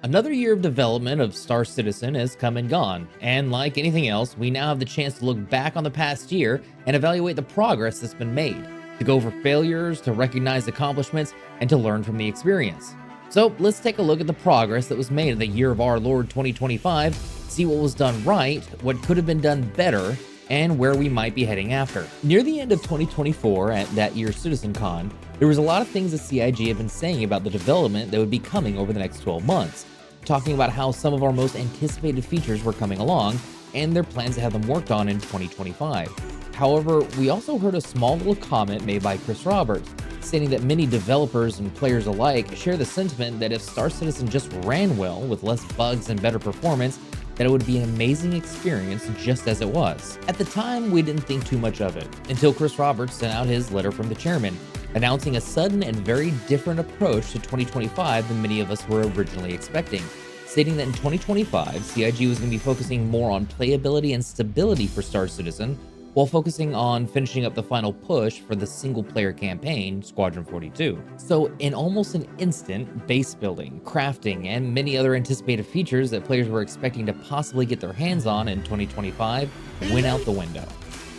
Another year of development of Star Citizen has come and gone, and like anything else, we now have the chance to look back on the past year and evaluate the progress that's been made, to go over failures, to recognize accomplishments, and to learn from the experience. So let's take a look at the progress that was made in the year of our Lord 2025, see what was done right, what could have been done better, and where we might be heading after. Near the end of 2024, at that year's CitizenCon, there was a lot of things that CIG had been saying about the development that would be coming over the next 12 months, talking about how some of our most anticipated features were coming along, and their plans to have them worked on in 2025. However, we also heard a small little comment made by Chris Roberts, stating that many developers and players alike share the sentiment that if Star Citizen just ran well with less bugs and better performance, that it would be an amazing experience just as it was. At the time, we didn't think too much of it, until Chris Roberts sent out his letter from the chairman, announcing a sudden and very different approach to 2025 than many of us were originally expecting, stating that in 2025, CIG was going to be focusing more on playability and stability for Star Citizen, while focusing on finishing up the final push for the single-player campaign, Squadron 42. So in almost an instant, base building, crafting, and many other anticipated features that players were expecting to possibly get their hands on in 2025 went out the window.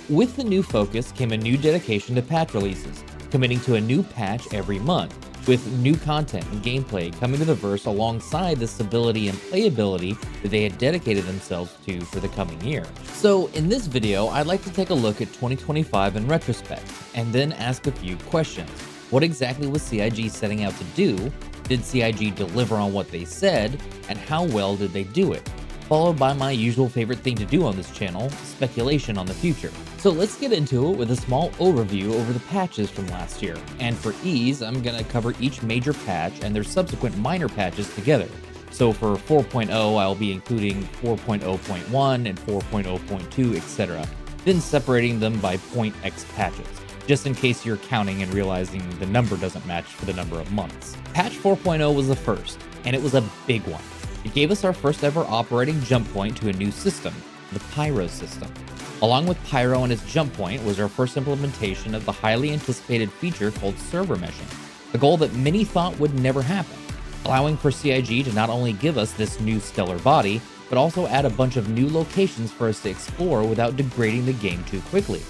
With the new focus came a new dedication to patch releases, committing to a new patch every month, with new content and gameplay coming to the verse alongside the stability and playability that they had dedicated themselves to for the coming year. So in this video, I'd like to take a look at 2025 in retrospect, and then ask a few questions. What exactly was CIG setting out to do? Did CIG deliver on what they said? And how well did they do it? Followed by my usual favorite thing to do on this channel, speculation on the future. So let's get into it with a small overview over the patches from last year. And for ease, I'm gonna cover each major patch and their subsequent minor patches together. So for 4.0, I'll be including 4.0.1 and 4.0.2, etc. Then separating them by .x patches, just in case you're counting and realizing the number doesn't match for the number of months. Patch 4.0 was the first, and it was a big one. It gave us our first ever operating jump point to a new system, the Pyro System. Along with Pyro and its jump point was our first implementation of the highly anticipated feature called server meshing, a goal that many thought would never happen, allowing for CIG to not only give us this new stellar body, but also add a bunch of new locations for us to explore without degrading the game too quickly.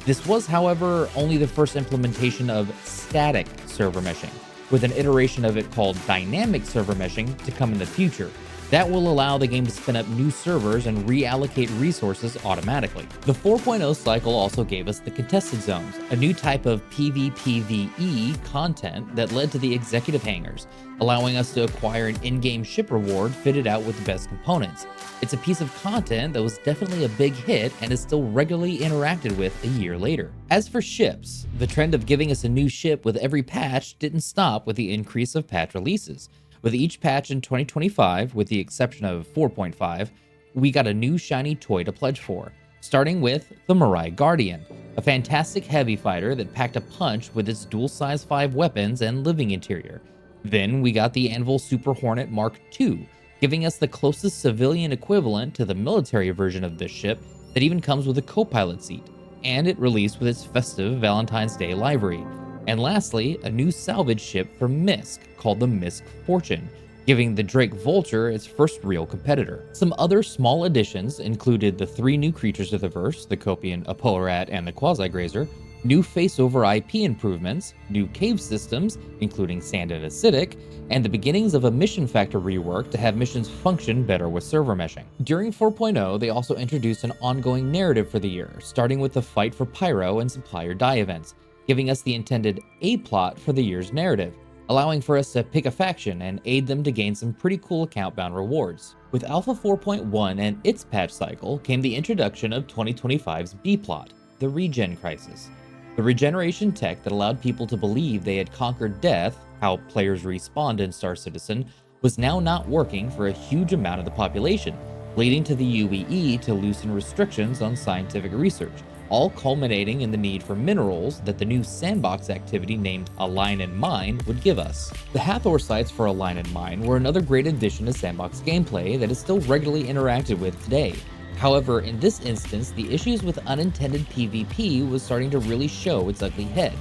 This was, however, only the first implementation of static server meshing, with an iteration of it called dynamic server meshing to come in the future. That will allow the game to spin up new servers and reallocate resources automatically. The 4.0 cycle also gave us the Contested Zones, a new type of PvPvE content that led to the executive hangars, allowing us to acquire an in-game ship reward fitted out with the best components. It's a piece of content that was definitely a big hit and is still regularly interacted with a year later. As for ships, the trend of giving us a new ship with every patch didn't stop with the increase of patch releases. With each patch in 2025, with the exception of 4.5, we got a new shiny toy to pledge for, starting with the Mirai Guardian, a fantastic heavy fighter that packed a punch with its dual size 5 weapons and living interior. Then we got the Anvil Super Hornet Mark II, giving us the closest civilian equivalent to the military version of this ship that even comes with a co-pilot seat, and it released with its festive Valentine's Day livery. And lastly, a new salvage ship from Misk called the Misk Fortune, giving the Drake Vulture its first real competitor. Some other small additions included the 3 new creatures of the verse, the Copian, Apollrat, and the Quasi-Grazer, new face-over IP improvements, new cave systems, including sand and acidic, and the beginnings of a mission factor rework to have missions function better with server meshing. During 4.0, they also introduced an ongoing narrative for the year, starting with the fight for Pyro and supplier die events, giving us the intended A-plot for the year's narrative, allowing for us to pick a faction and aid them to gain some pretty cool account-bound rewards. With Alpha 4.1 and its patch cycle came the introduction of 2025's B-plot, the Regen Crisis. The regeneration tech that allowed people to believe they had conquered death, how players respawned in Star Citizen, was now not working for a huge amount of the population, leading to the UEE to loosen restrictions on scientific research, all culminating in the need for minerals that the new sandbox activity named Align and Mine would give us. The Hathor sites for Align and Mine were another great addition to sandbox gameplay that is still regularly interacted with today, However, in this instance, the issues with unintended PvP was starting to really show its ugly head.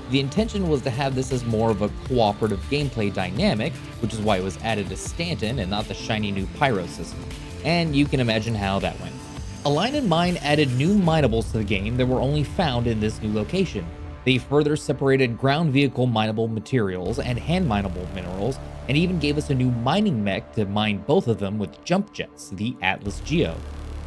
The intention was to have this as more of a cooperative gameplay dynamic, which is why it was added to Stanton and not the shiny new Pyro System. And you can imagine how that went. Align and Mine added new minables to the game that were only found in this new location. They further separated ground vehicle mineable materials and hand mineable minerals, and even gave us a new mining mech to mine both of them with jump jets, the Atlas Geo.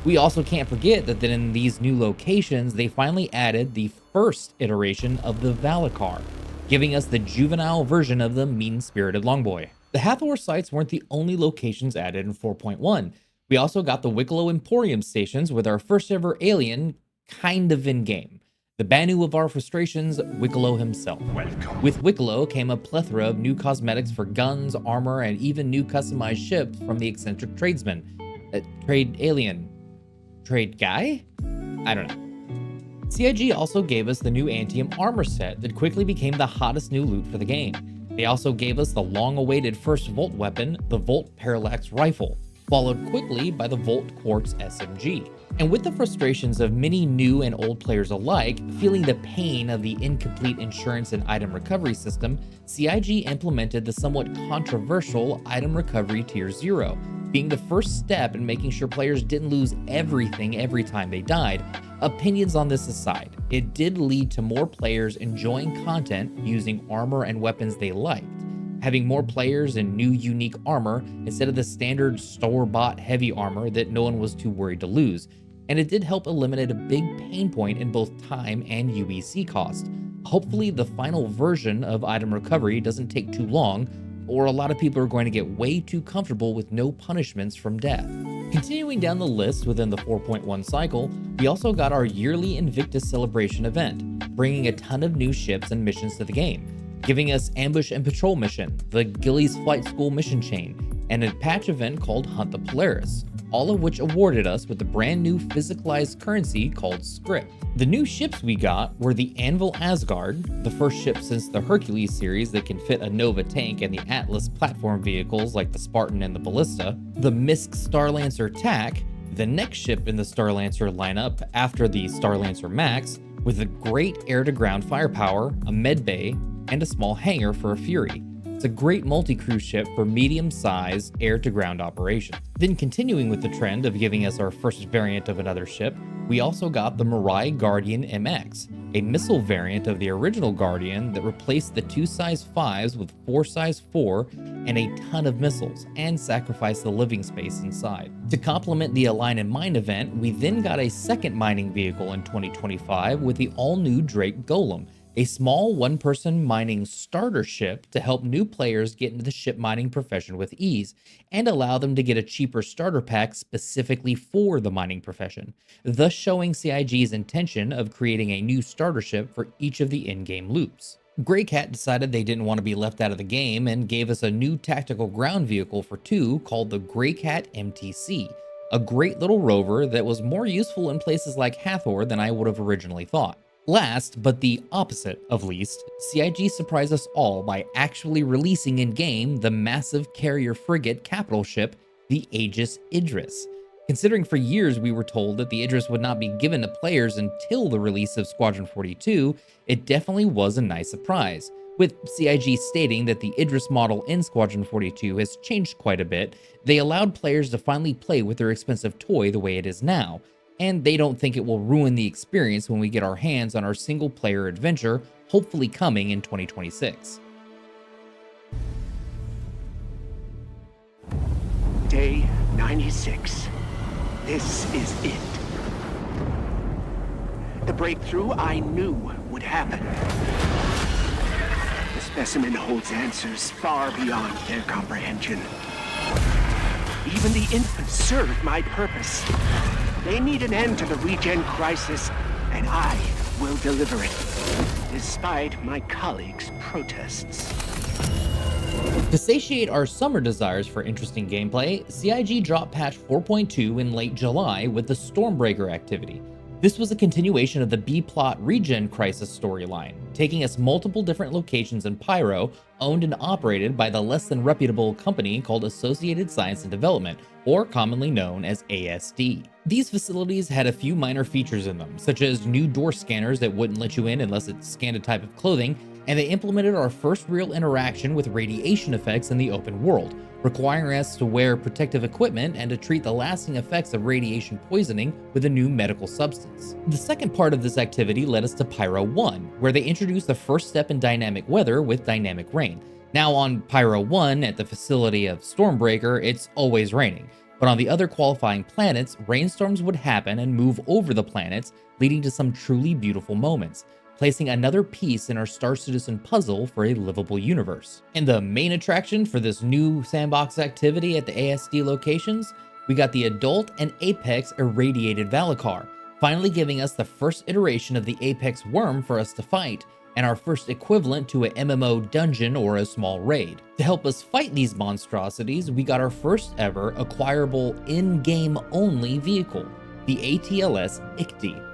We also can't forget that in these new locations, they finally added the first iteration of the Valacar, giving us the juvenile version of the mean-spirited Longboy. The Hathor sites weren't the only locations added in 4.1. We also got the Wicklow Emporium stations with our first ever alien kind of in-game. The Banu of our frustrations, Wicklow himself. Welcome. With Wicklow came a plethora of new cosmetics for guns, armor, and even new customized ships from the eccentric tradesman. Trade alien. Trade guy? I don't know. CIG also gave us the new Antium armor set that quickly became the hottest new loot for the game. They also gave us the long-awaited first Volt weapon, the Volt Parallax Rifle, followed quickly by the Volt Quartz SMG. And with the frustrations of many new and old players alike, feeling the pain of the incomplete insurance and item recovery system, CIG implemented the somewhat controversial Item Recovery Tier 0, being the first step in making sure players didn't lose everything every time they died. Opinions on this aside, it did lead to more players enjoying content using armor and weapons they liked, having more players in new unique armor instead of the standard store-bought heavy armor that no one was too worried to lose. And it did help eliminate a big pain point in both time and UEC cost. Hopefully the final version of item recovery doesn't take too long, or a lot of people are going to get way too comfortable with no punishments from death. Continuing down the list within the 4.1 cycle, we also got our yearly Invictus Celebration event, bringing a ton of new ships and missions to the game, giving us Ambush and Patrol Mission, the Gillies Flight School mission chain, and a patch event called Hunt the Polaris, all of which awarded us with the brand new physicalized currency called Script. The new ships we got were the Anvil Asgard, the first ship since the Hercules series that can fit a Nova tank and the Atlas platform vehicles like the Spartan and the Ballista, the Misk Starlancer TAC, the next ship in the Starlancer lineup after the Starlancer Max, with a great air-to-ground firepower, a med bay, and a small hangar for a Fury. It's a great multi-crew ship for medium-sized air-to-ground operations. Then continuing with the trend of giving us our first variant of another ship, we also got the Mirai Guardian MX, a missile variant of the original Guardian that replaced the 2 size 5s with 4 size 4 and a ton of missiles, and sacrificed the living space inside. To complement the Align and Mine event, we then got a second mining vehicle in 2025 with the all-new Drake Golem, a small one-person mining starter ship to help new players get into the ship mining profession with ease, and allow them to get a cheaper starter pack specifically for the mining profession, thus showing CIG's intention of creating a new starter ship for each of the in-game loops. Greycat decided they didn't want to be left out of the game and gave us a new tactical ground vehicle for 2 called the Greycat MTC, a great little rover that was more useful in places like Hathor than I would have originally thought. Last, but the opposite of least, CIG surprised us all by actually releasing in-game the massive carrier frigate capital ship, the Aegis Idris. Considering for years we were told that the Idris would not be given to players until the release of Squadron 42, it definitely was a nice surprise, with CIG stating that the Idris model in Squadron 42 has changed quite a bit. They allowed players to finally play with their expensive toy the way it is now, and they don't think it will ruin the experience when we get our hands on our single-player adventure, hopefully coming in 2026. Day 96. This is it. The breakthrough I knew would happen. The specimen holds answers far beyond their comprehension. Even the infants serve my purpose. They need an end to the Regen Crisis, and I will deliver it, despite my colleagues' protests. To satiate our summer desires for interesting gameplay, CIG dropped patch 4.2 in late July with the Stormbreaker activity. This was a continuation of the B-plot Regen Crisis storyline, taking us multiple different locations in Pyro, owned and operated by the less than reputable company called Associated Science and Development, or commonly known as ASD. These facilities had a few minor features in them, such as new door scanners that wouldn't let you in unless it scanned a type of clothing, and they implemented our first real interaction with radiation effects in the open world, requiring us to wear protective equipment and to treat the lasting effects of radiation poisoning with a new medical substance. The second part of this activity led us to Pyro 1, where they introduced the first step in dynamic weather with dynamic rain. Now on Pyro 1 at the facility of Stormbreaker, it's always raining, but on the other qualifying planets, rainstorms would happen and move over the planets, leading to some truly beautiful moments, placing another piece in our Star Citizen puzzle for a livable universe. And the main attraction for this new sandbox activity at the ASD locations, we got the Adult and Apex Irradiated Valakar, finally giving us the first iteration of the Apex worm for us to fight, and our first equivalent to a MMO dungeon or a small raid. To help us fight these monstrosities, we got our first ever acquirable in-game only vehicle, the ATLS ICTY,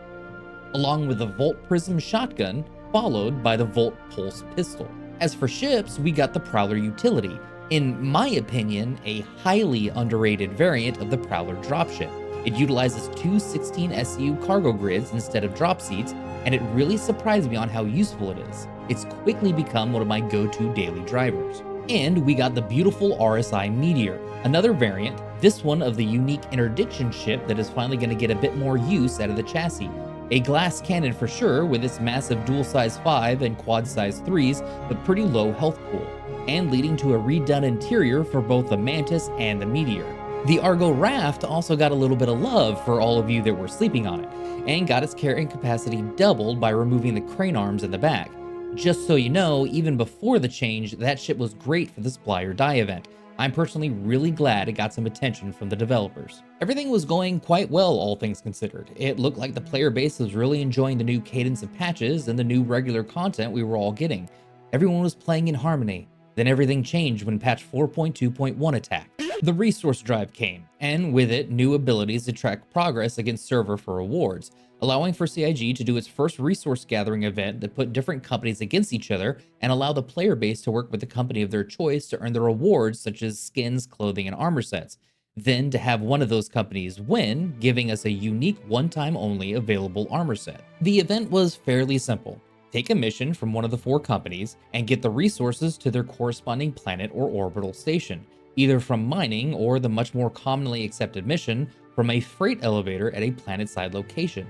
along with the Volt Prism shotgun, followed by the Volt Pulse pistol. As for ships, we got the Prowler utility, in my opinion, a highly underrated variant of the Prowler dropship. It utilizes two 16 SU cargo grids instead of drop seats, and it really surprised me on how useful it is. It's quickly become one of my go-to daily drivers. And we got the beautiful RSI Meteor, another variant, this one of the unique interdiction ship that is finally going to get a bit more use out of the chassis. A glass cannon for sure, with its massive dual size 5 and quad size 3s, but pretty low health pool, and leading to a redone interior for both the Mantis and the Meteor. The Argo Raft also got a little bit of love for all of you that were sleeping on it, and got its carrying capacity doubled by removing the crane arms in the back. Just so you know, even before the change, that ship was great for the Supply or Die event. I'm personally really glad it got some attention from the developers. Everything was going quite well, all things considered. It looked like the player base was really enjoying the new cadence of patches and the new regular content we were all getting. Everyone was playing in harmony. Then everything changed when patch 4.2.1 attacked. The resource drive came, and with it, new abilities to track progress against server for rewards, allowing for CIG to do its first resource gathering event that put different companies against each other and allow the player base to work with the company of their choice to earn the rewards such as skins, clothing, and armor sets. Then to have one of those companies win, giving us a unique one-time only available armor set. The event was fairly simple. Take a mission from one of the 4 companies and get the resources to their corresponding planet or orbital station, either from mining or the much more commonly accepted mission from a freight elevator at a planet-side location.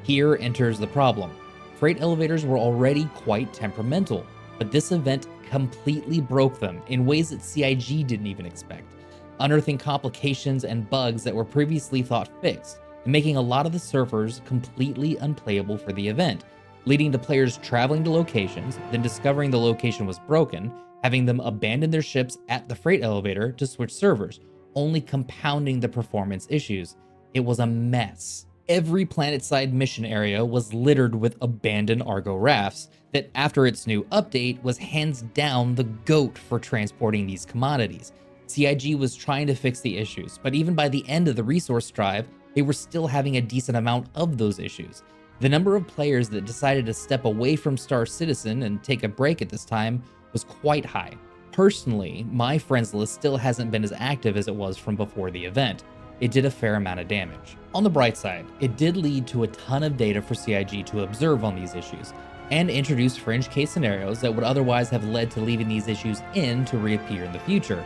Here enters the problem. Freight elevators were already quite temperamental, but this event completely broke them in ways that CIG didn't even expect, unearthing complications and bugs that were previously thought fixed, and making a lot of the servers completely unplayable for the event, leading to players traveling to locations, then discovering the location was broken, having them abandon their ships at the freight elevator to switch servers, only compounding the performance issues. It was a mess. Every planet-side mission area was littered with abandoned Argo rafts that, after its new update, was hands down the GOAT for transporting these commodities. CIG was trying to fix the issues, but even by the end of the resource drive, they were still having a decent amount of those issues. The number of players that decided to step away from Star Citizen and take a break at this time was quite high. Personally, my friends list still hasn't been as active as it was from before the event. It did a fair amount of damage. On the bright side, it did lead to a ton of data for CIG to observe on these issues, and introduce fringe case scenarios that would otherwise have led to leaving these issues in to reappear in the future.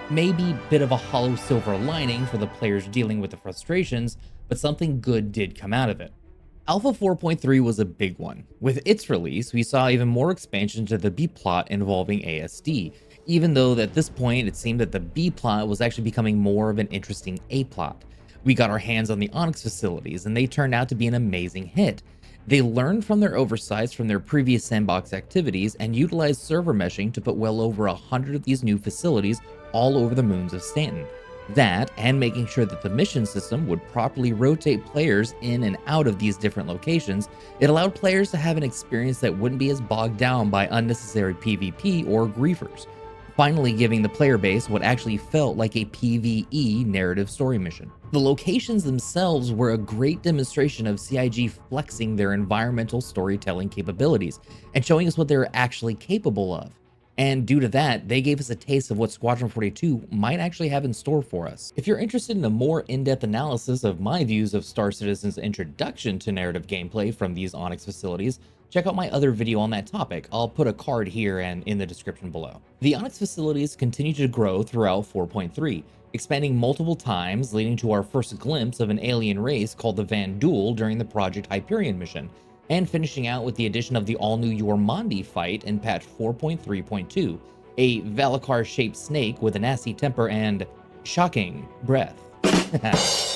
Maybe a bit of a hollow silver lining for the players dealing with the frustrations, but something good did come out of it. Alpha 4.3 was a big one. With its release, we saw even more expansion to the B-plot involving ASD, even though at this point it seemed that the B-plot was actually becoming more of an interesting A-plot. We got our hands on the Onyx facilities, and they turned out to be an amazing hit. They learned from their oversights from their previous sandbox activities and utilized server meshing to put well over 100 of these new facilities all over the moons of Stanton. That, and making sure that the mission system would properly rotate players in and out of these different locations, it allowed players to have an experience that wouldn't be as bogged down by unnecessary PvP or griefers. finally giving the player base what actually felt like a PvE narrative story mission. The locations themselves were a great demonstration of CIG flexing their environmental storytelling capabilities and showing us what they're actually capable of. And due to that, they gave us a taste of what Squadron 42 might actually have in store for us. If you're interested in a more in-depth analysis of my views of Star Citizen's introduction to narrative gameplay from these Onyx facilities, check out my other video on that topic. I'll put a card here and in the description below. The Onyx facilities continue to grow throughout 4.3, expanding multiple times, leading to our first glimpse of an alien race called the Vanduul during the Project Hyperion mission, and finishing out with the addition of the all-new Yormandi fight in patch 4.3.2, a Valakar-shaped snake with a nasty temper and shocking breath.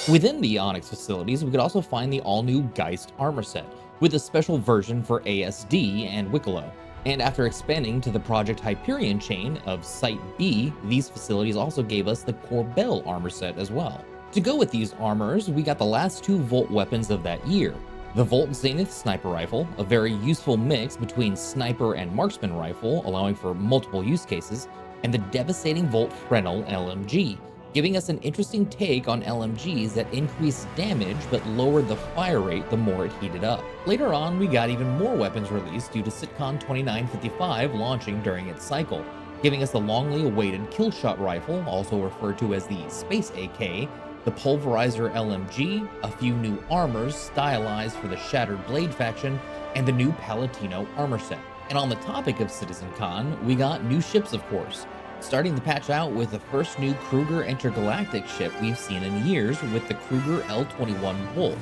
Within the Onyx facilities, we could also find the all-new Geist armor set, with a special version for ASD and Wicklow. And after expanding to the Project Hyperion chain of Site B, these facilities also gave us the Corbel armor set as well. To go with these armors, we got the last two Volt weapons of that year. The Volt Zenith Sniper Rifle, a very useful mix between sniper and marksman rifle, allowing for multiple use cases, and the devastating Volt Fresnel LMG, giving us an interesting take on LMGs that increased damage but lowered the fire rate the more it heated up. Later on, we got even more weapons released due to CitizenCon 2955 launching during its cycle, giving us the longly awaited Killshot Rifle, also referred to as the Space AK, the Pulverizer LMG, a few new armors stylized for the Shattered Blade faction, and the new Palatino armor set. And on the topic of CitizenCon, we got new ships, of course, starting the patch out with the first new Kruger intergalactic ship we've seen in years with the Kruger L-21 Wolf,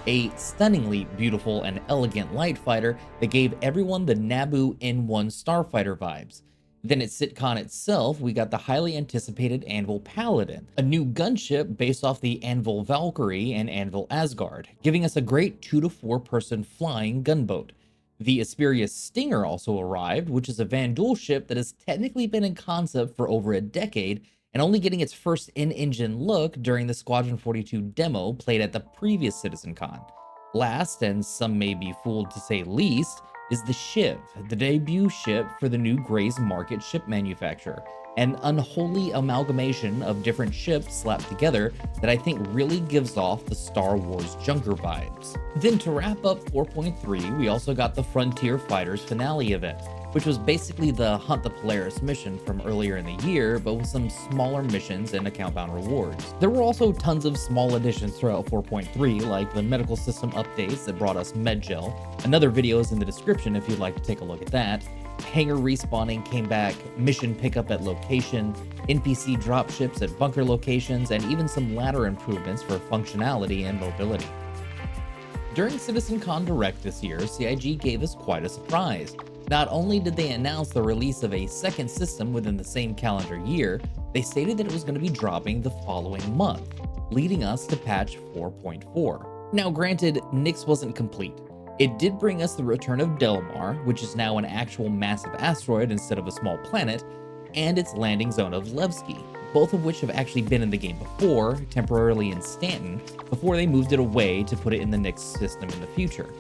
a stunningly beautiful and elegant light fighter that gave everyone the Naboo N1 starfighter vibes. Then at CitCon itself, we got the highly anticipated Anvil Paladin, a new gunship based off the Anvil Valkyrie and Anvil Asgard, giving us a great 2 to 4 person flying gunboat. The Asperia Stinger also arrived, which is a Vanduul ship that has technically been in concept for over a decade and only getting its first in-engine look during the Squadron 42 demo played at the previous CitizenCon. Last, and some may be fooled to say least, is the Shiv, the debut ship for the new Gray's Market ship manufacturer, an unholy amalgamation of different ships slapped together that I think really gives off the Star Wars Junker vibes. Then to wrap up 4.3, we also got the Frontier Fighters finale event, which was basically the Hunt the Polaris mission from earlier in the year, but with some smaller missions and account-bound rewards. There were also tons of small additions throughout 4.3, like the medical system updates that brought us Medgel. Another video is in the description if you'd like to take a look at that. Hangar respawning came back, mission pickup at location, NPC dropships at bunker locations, and even some ladder improvements for functionality and mobility. During CitizenCon Direct this year, CIG gave us quite a surprise. Not only did they announce the release of a second system within the same calendar year, they stated that it was going to be dropping the following month, leading us to patch 4.4. Now granted, Nyx wasn't complete. It did bring us the return of Delmar, which is now an actual massive asteroid instead of a small planet, and its landing zone of Levski, both of which have actually been in the game before, temporarily in Stanton, before they moved it away to put it in the Nyx system in the future.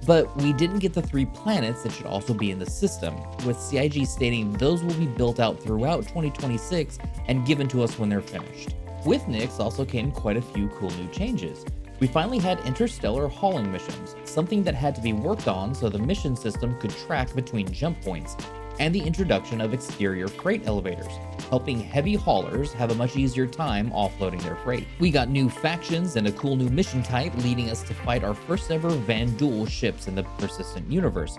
But we didn't get the 3 planets that should also be in the system, with CIG stating those will be built out throughout 2026 and given to us when they're finished. With Nyx also came quite a few cool new changes. We finally had interstellar hauling missions, something that had to be worked on so the mission system could track between jump points, and the introduction of exterior freight elevators, helping heavy haulers have a much easier time offloading their freight. We got new factions and a cool new mission type leading us to fight our first ever Vanduul ships in the Persistent universe,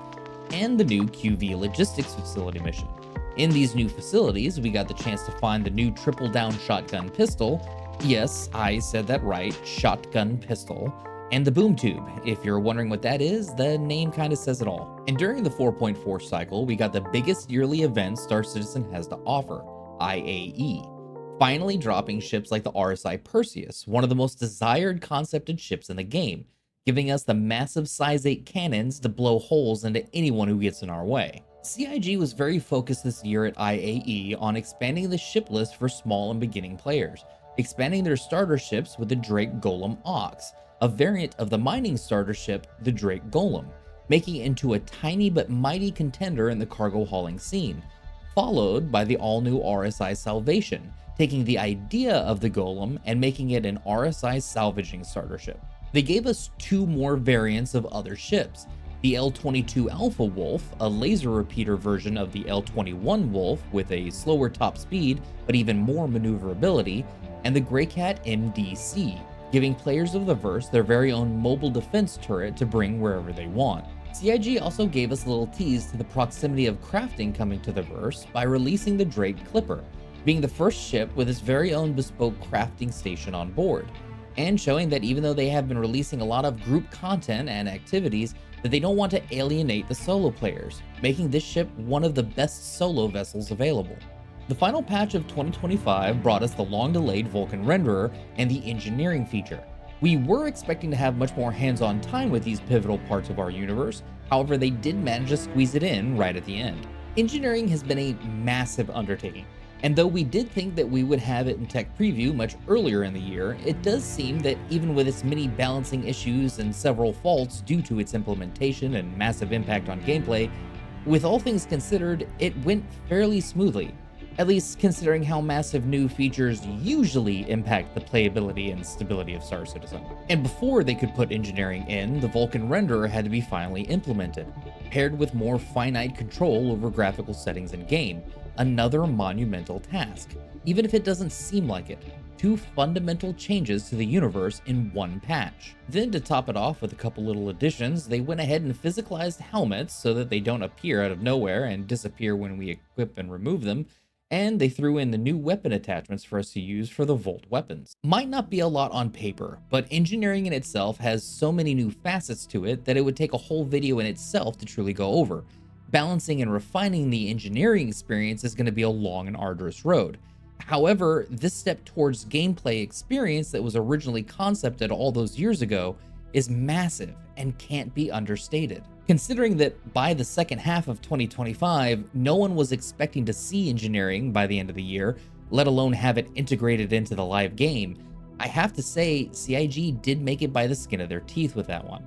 and the new QV Logistics Facility mission. In these new facilities, we got the chance to find the new triple down shotgun pistol, yes, I said that right, shotgun pistol, and the boom tube. If you're wondering what that is, the name kind of says it all. And during the 4.4 cycle, we got the biggest yearly event Star Citizen has to offer, IAE, finally dropping ships like the RSI Perseus, one of the most desired concepted ships in the game, giving us the massive size 8 cannons to blow holes into anyone who gets in our way. CIG was very focused this year at IAE on expanding the ship list for small and beginning players, expanding their starter ships with the Drake Golem Ox, a variant of the mining starter ship, the Drake Golem, making it into a tiny but mighty contender in the cargo hauling scene. followed by the all-new RSI Salvation, taking the idea of the golem and making it an RSI salvaging starter ship. They gave us 2 more variants of other ships, the L-22 Alpha Wolf, a laser repeater version of the L-21 Wolf with a slower top speed but even more maneuverability, and the Greycat MDC, giving players of the verse their very own mobile defense turret to bring wherever they want. CIG also gave us a little tease to the proximity of crafting coming to the verse by releasing the Drake Clipper, being the first ship with its very own bespoke crafting station on board, and showing that even though they have been releasing a lot of group content and activities, that they don't want to alienate the solo players, making this ship one of the best solo vessels available. The final patch of 2025 brought us the long-delayed Vulkan renderer and the engineering feature. We were expecting to have much more hands-on time with these pivotal parts of our universe, however they did manage to squeeze it in right at the end. Engineering has been a massive undertaking, and though we did think that we would have it in tech preview much earlier in the year, it does seem that even with its many balancing issues and several faults due to its implementation and massive impact on gameplay, with all things considered, it went fairly smoothly. At least considering how massive new features usually impact the playability and stability of Star Citizen. And before they could put engineering in, the Vulkan renderer had to be finally implemented, paired with more finite control over graphical settings in game, another monumental task, even if it doesn't seem like it. 2 fundamental changes to the universe in one patch. Then to top it off with a couple little additions, they went ahead and physicalized helmets so that they don't appear out of nowhere and disappear when we equip and remove them, and they threw in the new weapon attachments for us to use for the Volt weapons. Might not be a lot on paper, but engineering in itself has so many new facets to it that it would take a whole video in itself to truly go over. Balancing and refining the engineering experience is going to be a long and arduous road. However, this step towards gameplay experience that was originally concepted all those years ago is massive and can't be understated. Considering that by the second half of 2025, no one was expecting to see engineering by the end of the year, let alone have it integrated into the live game, I have to say CIG did make it by the skin of their teeth with that one.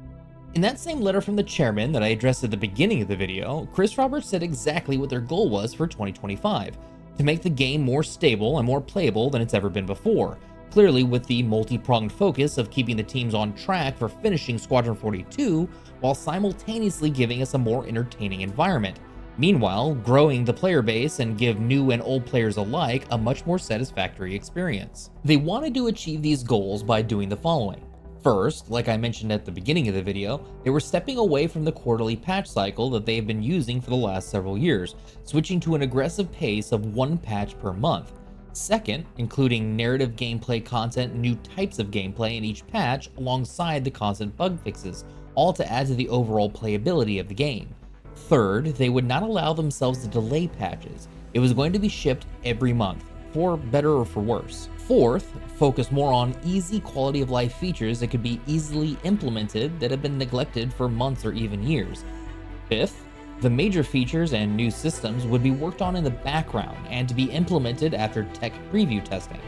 In that same letter from the chairman that I addressed at the beginning of the video, Chris Roberts said exactly what their goal was for 2025, to make the game more stable and more playable than it's ever been before, clearly with the multi-pronged focus of keeping the teams on track for finishing Squadron 42 while simultaneously giving us a more entertaining environment. Meanwhile, growing the player base and give new and old players alike a much more satisfactory experience. They wanted to achieve these goals by doing the following. First, like I mentioned at the beginning of the video, they were stepping away from the quarterly patch cycle that they've been using for the last several years, switching to an aggressive pace of 1 patch per month. Second, including narrative gameplay content and new types of gameplay in each patch alongside the constant bug fixes, all to add to the overall playability of the game. Third, they would not allow themselves to delay patches. It was going to be shipped every month, for better or for worse. Fourth, focus more on easy quality of life features that could be easily implemented that have been neglected for months or even years. Fifth, the major features and new systems would be worked on in the background and to be implemented after tech preview testing.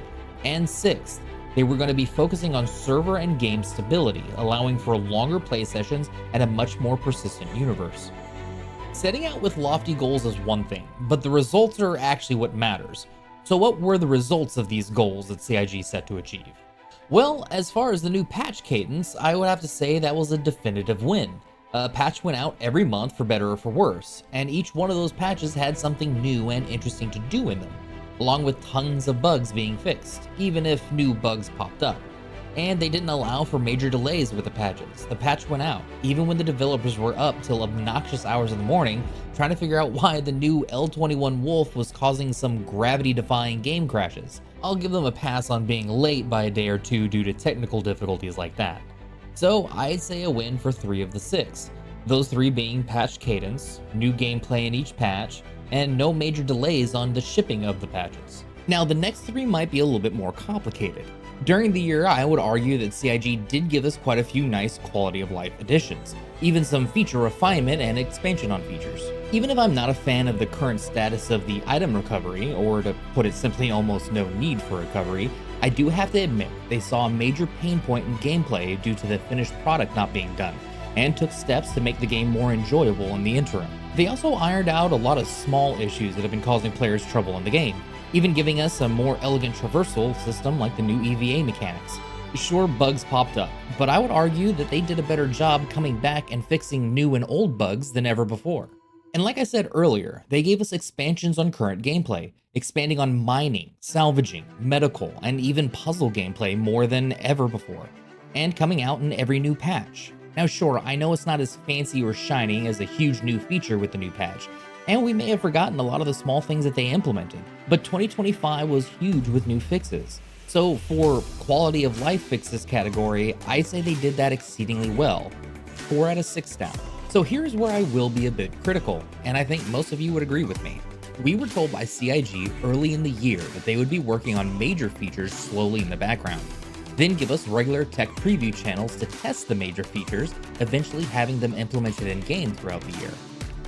And sixth, they were going to be focusing on server and game stability, allowing for longer play sessions and a much more persistent universe. Setting out with lofty goals is one thing, but the results are actually what matters. So what were the results of these goals that CIG set to achieve? Well, as far as the new patch cadence, I would have to say that was a definitive win. A patch went out every month for better or for worse, and each one of those patches had something new and interesting to do in them, along with tons of bugs being fixed, even if new bugs popped up. And they didn't allow for major delays with the patches. The patch went out, even when the developers were up till obnoxious hours in the morning, trying to figure out why the new L-21 Wolf was causing some gravity-defying game crashes. I'll give them a pass on being late by a day or two due to technical difficulties like that. So I'd say a win for 3 of the 6. Those 3 being patch cadence, new gameplay in each patch, and no major delays on the shipping of the patches. Now the next 3 might be a little bit more complicated. During the year, I would argue that CIG did give us quite a few nice quality of life additions, even some feature refinement and expansion on features. Even if I'm not a fan of the current status of the item recovery, or to put it simply, almost no need for recovery, I do have to admit they saw a major pain point in gameplay due to the finished product not being done, and took steps to make the game more enjoyable in the interim. They also ironed out a lot of small issues that have been causing players trouble in the game, even giving us a more elegant traversal system like the new EVA mechanics. Sure, bugs popped up, but I would argue that they did a better job coming back and fixing new and old bugs than ever before. And like I said earlier, they gave us expansions on current gameplay, expanding on mining, salvaging, medical, and even puzzle gameplay more than ever before, and coming out in every new patch. Now sure, I know it's not as fancy or shiny as a huge new feature with the new patch, and we may have forgotten a lot of the small things that they implemented, but 2025 was huge with new fixes. So for quality of life fixes category, I'd say they did that exceedingly well. 4 out of 6 down. So here's where I will be a bit critical, and I think most of you would agree with me. We were told by CIG early in the year that they would be working on major features slowly in the background, then give us regular tech preview channels to test the major features, eventually having them implemented in game throughout the year.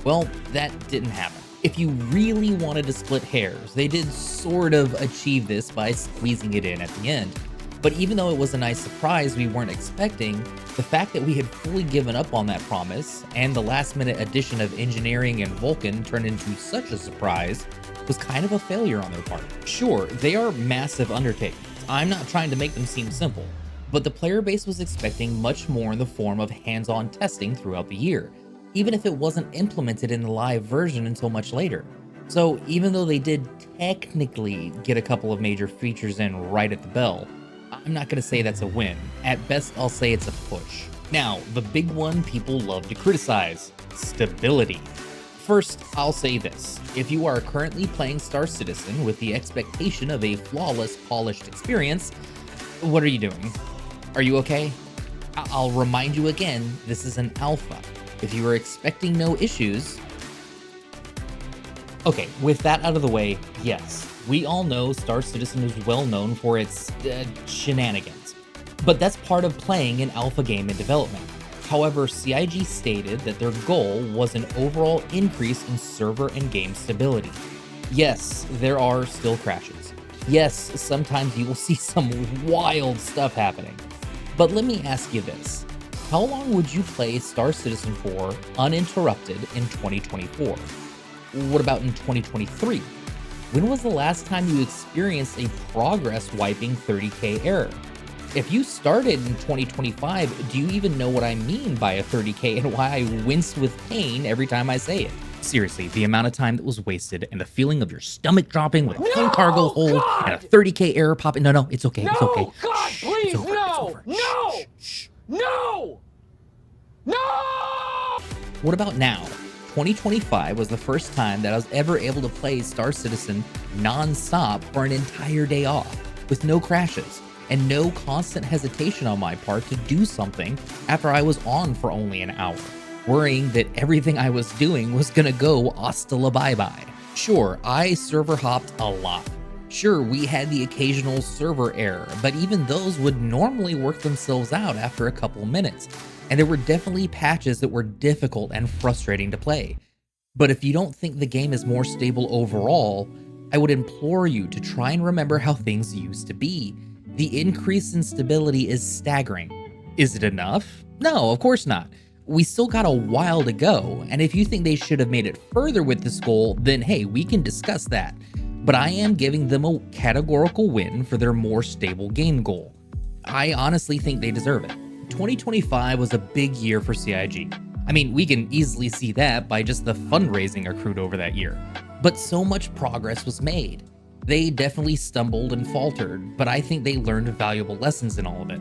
Well, that didn't happen. If you really wanted to split hairs, they did sort of achieve this by squeezing it in at the end. But even though it was a nice surprise we weren't expecting, the fact that we had fully given up on that promise and the last minute addition of engineering and Vulkan turned into such a surprise was kind of a failure on their part. Sure, they are massive undertakings. I'm not trying to make them seem simple, but the player base was expecting much more in the form of hands-on testing throughout the year, even if it wasn't implemented in the live version until much later. So even though they did technically get a couple of major features in right at the bell, I'm not going to say that's a win. At best, I'll say it's a push. Now, the big one people love to criticize: stability. First, I'll say this. If you are currently playing Star Citizen with the expectation of a flawless, polished experience, what are you doing? Are you okay? I'll remind you again, this is an alpha. If you are expecting no issues... Okay, with that out of the way, yes, we all know Star Citizen is well known for its shenanigans, but that's part of playing an alpha game in development. However, CIG stated that their goal was an overall increase in server and game stability. Yes, there are still crashes. Yes, sometimes you will see some wild stuff happening. But let me ask you this. How long would you play Star Citizen for uninterrupted in 2024? What about in 2023? When was the last time you experienced a progress wiping 30k error? If you started in 2025, do you even know what I mean by a 30k and why I wince with pain every time I say it? Seriously, the amount of time that was wasted and the feeling of your stomach dropping with a full cargo hold and a 30k error popping. No, it's okay. It's okay. God, Shh, please, it's over, no, it's over. no, Shh. no, no! What about now? 2025 was the first time that I was ever able to play Star Citizen non-stop for an entire day off, with no crashes, and no constant hesitation on my part to do something after I was on for only an hour, worrying that everything I was doing was gonna go hasta la bye-bye. Sure, I server hopped a lot. Sure, we had the occasional server error, but even those would normally work themselves out after a couple minutes, and there were definitely patches that were difficult and frustrating to play. But if you don't think the game is more stable overall, I would implore you to try and remember how things used to be. The increase in stability is staggering. Is it enough? No, of course not. We still got a while to go, and if you think they should have made it further with this goal, then hey, we can discuss that. But I am giving them a categorical win for their more stable game goal. I honestly think they deserve it. 2025 was a big year for CIG. I mean, we can easily see that by just the fundraising accrued over that year. But so much progress was made. They definitely stumbled and faltered, but I think they learned valuable lessons in all of it.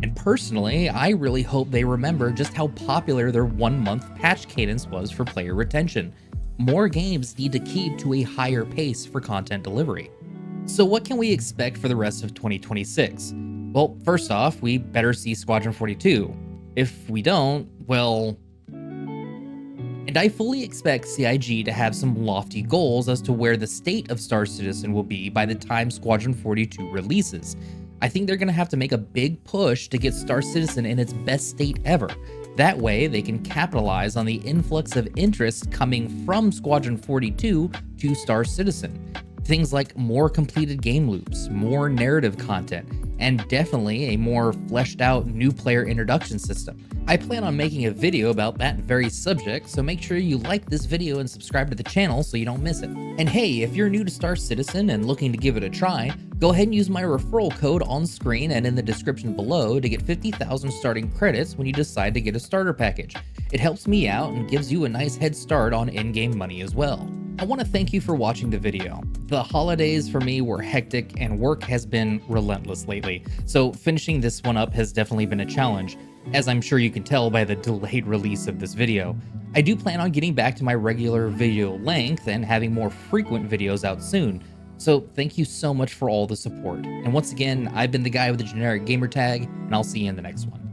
And personally, I really hope they remember just how popular their 1-month patch cadence was for player retention. More games need to keep to a higher pace for content delivery. So what can we expect for the rest of 2026? Well, first off, we better see Squadron 42. If we don't, well... And I fully expect CIG to have some lofty goals as to where the state of Star Citizen will be by the time Squadron 42 releases. I think they're going to have to make a big push to get Star Citizen in its best state ever. That way, they can capitalize on the influx of interest coming from Squadron 42 to Star Citizen. Things like more completed game loops, more narrative content, and definitely a more fleshed out new player introduction system. I plan on making a video about that very subject, so make sure you like this video and subscribe to the channel so you don't miss it. And hey, if you're new to Star Citizen and looking to give it a try, go ahead and use my referral code on screen and in the description below to get 50,000 starting credits when you decide to get a starter package. It helps me out and gives you a nice head start on in-game money as well. I want to thank you for watching the video. The holidays for me were hectic and work has been relentless lately, so finishing this one up has definitely been a challenge, as I'm sure you can tell by the delayed release of this video. I do plan on getting back to my regular video length and having more frequent videos out soon, so thank you so much for all the support. And once again, I've been the guy with the generic gamer tag, and I'll see you in the next one.